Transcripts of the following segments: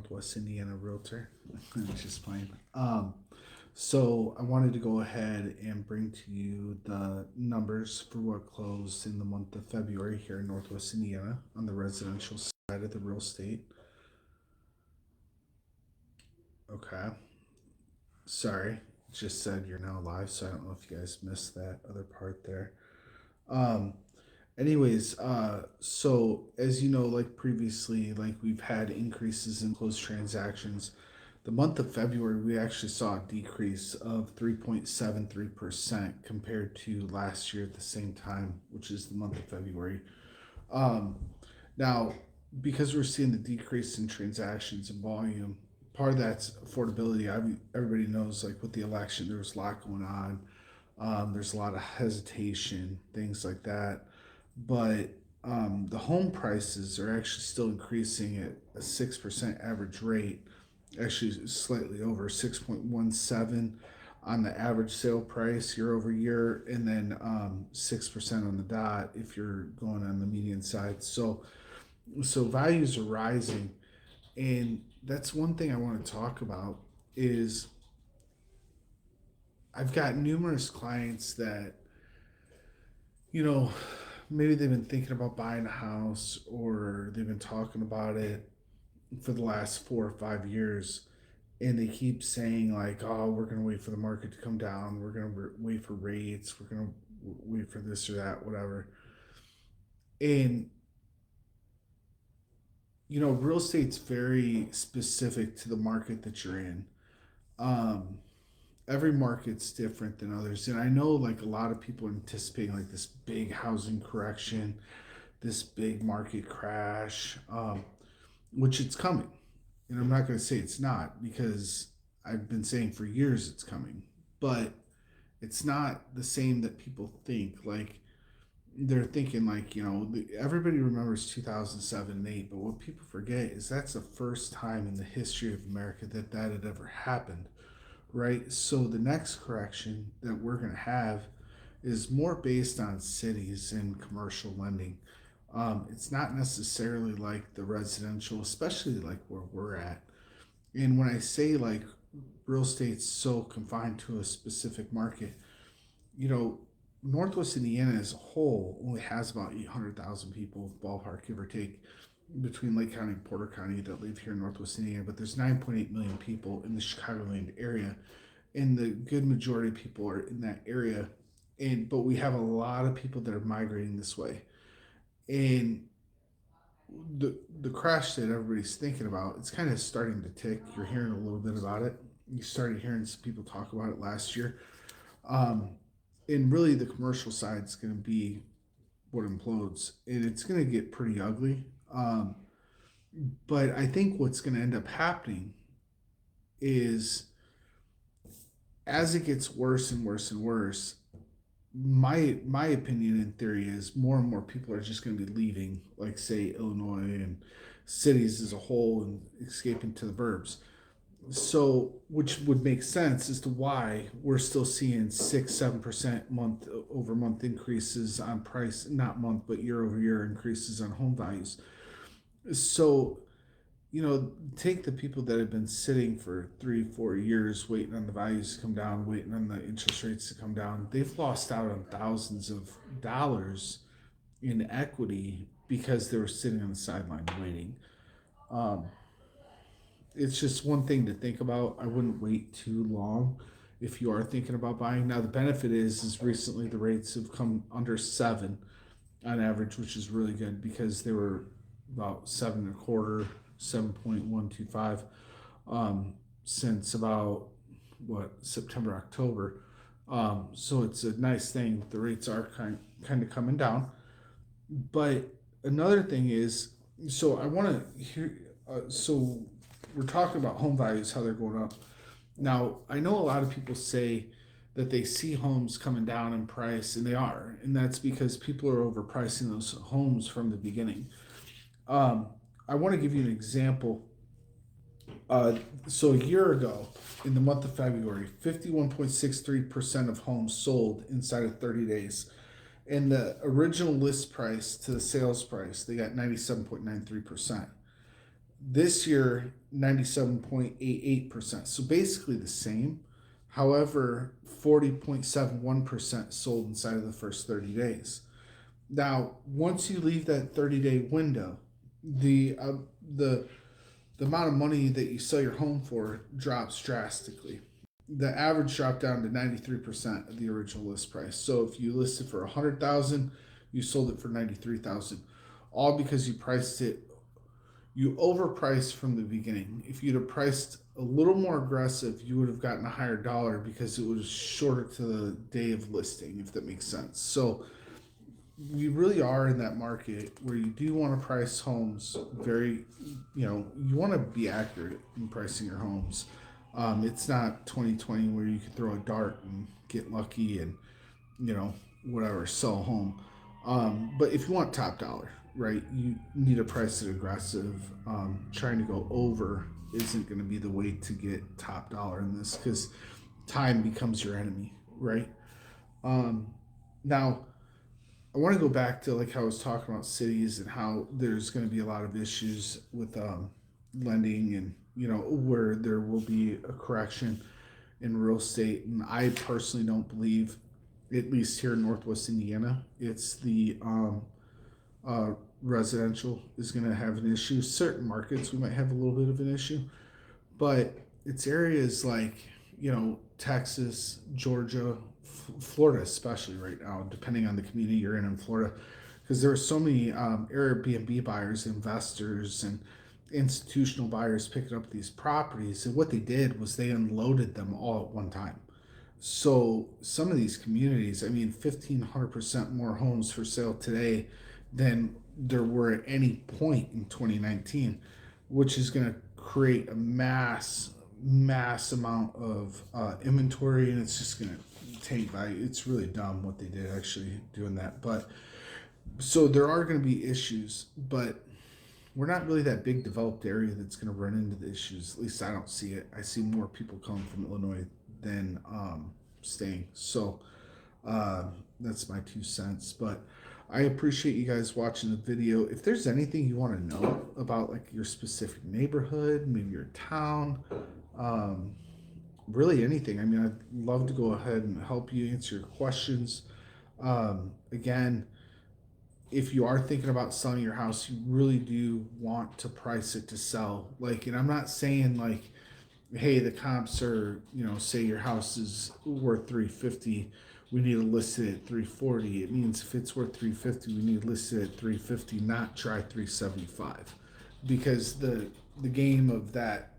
Northwest Indiana realtor. I'm just playing. So I wanted to go ahead and bring to you the numbers for what closed in the month of February here in Northwest Indiana on the residential side of the real estate. Okay. Sorry, just said you're now live, so I don't know if you guys missed that other part there. Um, so as you know, like previously, like we've had increases in closed transactions. The month of February, we actually saw a decrease of 3.73% compared to last year at the same time, which is the month of February. Um, Now, because we're seeing the decrease in transactions and volume, part of that's affordability. Everybody knows, like with the election, there was a lot going on. There's a lot of hesitation, things like that. But the home prices are actually still increasing at a 6% average rate, actually slightly over 6.17 on the average sale price year over year, and then 6% on the dot if you're going on the median side. So values are rising, and that's one thing I want to talk about is I've got numerous clients that, you know, maybe they've been thinking about buying a house or they've been talking about it for the last 4 or 5 years, and they keep saying like, oh, we're going to wait for the market to come down, we're going to wait for rates, we're going to wait for this or that, whatever. And real estate's very specific to the market that you're in. um every market's different than others, and I know like a lot of people are anticipating like this big housing correction, this big market crash, which it's coming. And I'm not going to say it's not, because I've been saying for years it's coming, but it's not the same that people think. Like, they're thinking like, everybody remembers 2007 and 8, but what people forget is that's the first time in the history of America that that had ever happened, right? So the next correction that we're going to have is more based on cities and commercial lending. It's not necessarily like the residential, especially like where we're at. And when I say like real estate's so confined to a specific market, you know, Northwest Indiana as a whole only has about 800,000 people, ballpark, give or take, between Lake County and Porter County that live here in Northwest Indiana. But there's 9.8 million people in the Chicagoland area, and the good majority of people are in that area. But we have a lot of people that are migrating this way. And the crash that everybody's thinking about, it's kind of starting to tick. You're hearing a little bit about it. You started hearing some people talk about it last year. Um, and really, the commercial side is going to be what implodes, and it's going to get pretty ugly. But I think what's going to end up happening is, as it gets worse and worse and worse, my opinion in theory is more and more people are just going to be leaving, like say Illinois and cities as a whole, and escaping to the burbs. So, which would make sense as to why we're still seeing 6-7% month over month increases on price, not month but year over year increases on home values. So, take the people that have been sitting for 3-4 years waiting on the values to come down, waiting on the interest rates to come down. They've lost out on thousands of dollars in equity because they were sitting on the sideline waiting. Um, it's just one thing to think about. I wouldn't wait too long if you are thinking about buying. Now the benefit is recently the rates have come under 7 on average, which is really good because they were about 7.25, 7.125, since about what, September, October. So it's a nice thing. The rates are kind of coming down. But another thing is, so I want to hear. So we're talking about home values, how they're going up. Now I know a lot of people say that they see homes coming down in price, and they are, and that's because people are overpricing those homes from the beginning. Um, I want to give you an example. So a year ago, in the month of February, 51.63% of homes sold inside of 30 days. And the original list price to the sales price, they got 97.93%. This year, 97.88%. So basically the same. However, 40.71% sold inside of the first 30 days. Now, once you leave that 30-day window, the uh, the the amount of money that you sell your home for drops drastically. The average dropped down to 93% of the original list price. So if you listed for 100,000, you sold it for 93,000, all because you overpriced from the beginning. If you'd have priced a little more aggressive, you would have gotten a higher dollar because it was shorter to the day of listing, if that makes sense. So we really are in that market where you do want to price homes very, you want to be accurate in pricing your homes. It's not 2020 where you can throw a dart and get lucky and, whatever, sell a home. But if you want top dollar, right, you need to price it aggressive. Trying to go over isn't going to be the way to get top dollar in this because time becomes your enemy, right? Now, I want to go back to like how I was talking about cities and how there's going to be a lot of issues with lending and where there will be a correction in real estate. And I personally don't believe, at least here in Northwest Indiana, it's the uh, residential is going to have an issue. Certain markets we might have a little bit of an issue, but it's areas like Texas, Georgia, Florida, especially right now, depending on the community you're in Florida, because there are so many Airbnb buyers, investors, and institutional buyers picking up these properties. And what they did was they unloaded them all at one time. So some of these communities, I mean, 1,500% more homes for sale today than there were at any point in 2019, which is going to create a mass amount of inventory, and it's just going to tank value. It's really dumb what they did actually doing that. But so there are going to be issues, but we're not really that big developed area that's going to run into the issues. At least I don't see it. I see more people coming from Illinois than staying. So that's my 2 cents. But I appreciate you guys watching the video. If there's anything you want to know about like your specific neighborhood, maybe your town, um, really anything. I mean, I'd love to go ahead and help you answer your questions. Again, if you are thinking about selling your house, you really do want to price it to sell. Like, and I'm not saying like, hey, the comps are, say your house is worth 350, we need to list it at 340. It means if it's worth 350, we need to list it at 350, not try 375. Because the game of that,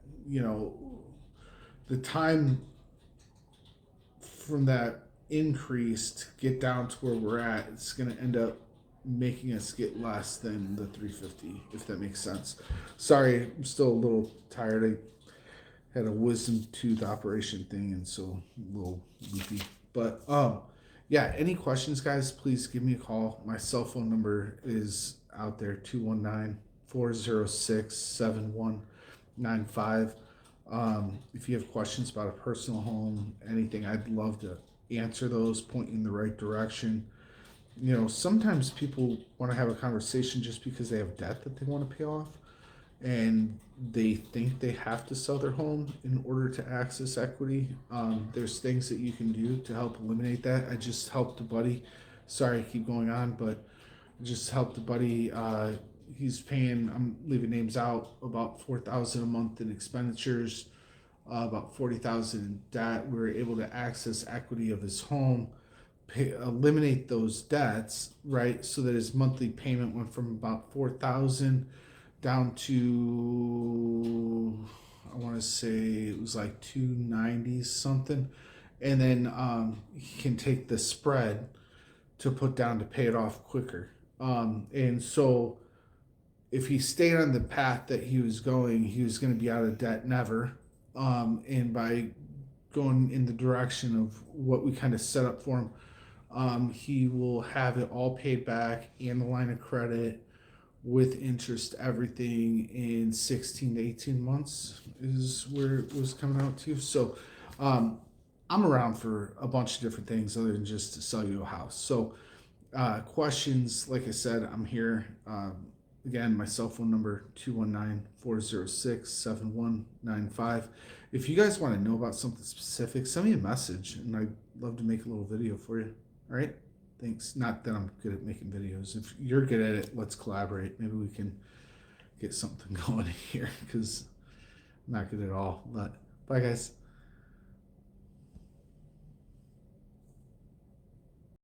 the time from that increase to get down to where we're at, it's going to end up making us get less than the 350, if that makes sense. Sorry, I'm still a little tired. I had a wisdom tooth operation thing, and so a little loopy. But yeah, any questions, guys, please give me a call. My cell phone number is out there, 219-406-7195. If you have questions about a personal home, anything, I'd love to answer those, point you in the right direction. Sometimes people want to have a conversation just because they have debt that they want to pay off, and they think they have to sell their home in order to access equity. There's things that you can do to help eliminate that. I just helped a buddy. Sorry, I keep going on, but I just helped a buddy. He's paying, I'm leaving names out, about $4,000 a month in expenditures, about $40,000 in debt. We were able to access equity of his home, eliminate those debts, right? So that his monthly payment went from about 4,000 down to, I want to say it was like 290 something, and then he can take the spread to put down to pay it off quicker. And so if he stayed on the path that he was going, he was going to be out of debt never. And by going in the direction of what we kind of set up for him, he will have it all paid back and the line of credit with interest, everything in 16 to 18 months is where it was coming out to. So I'm around for a bunch of different things other than just to sell you a house. So questions, like I said, I'm here. Again, my cell phone number 219-406-7195. If you guys want to know about something specific, send me a message and I'd love to make a little video for you. All right? Thanks. Not that I'm good at making videos. If you're good at it, let's collaborate. Maybe we can get something going here because I'm not good at all. But bye, guys.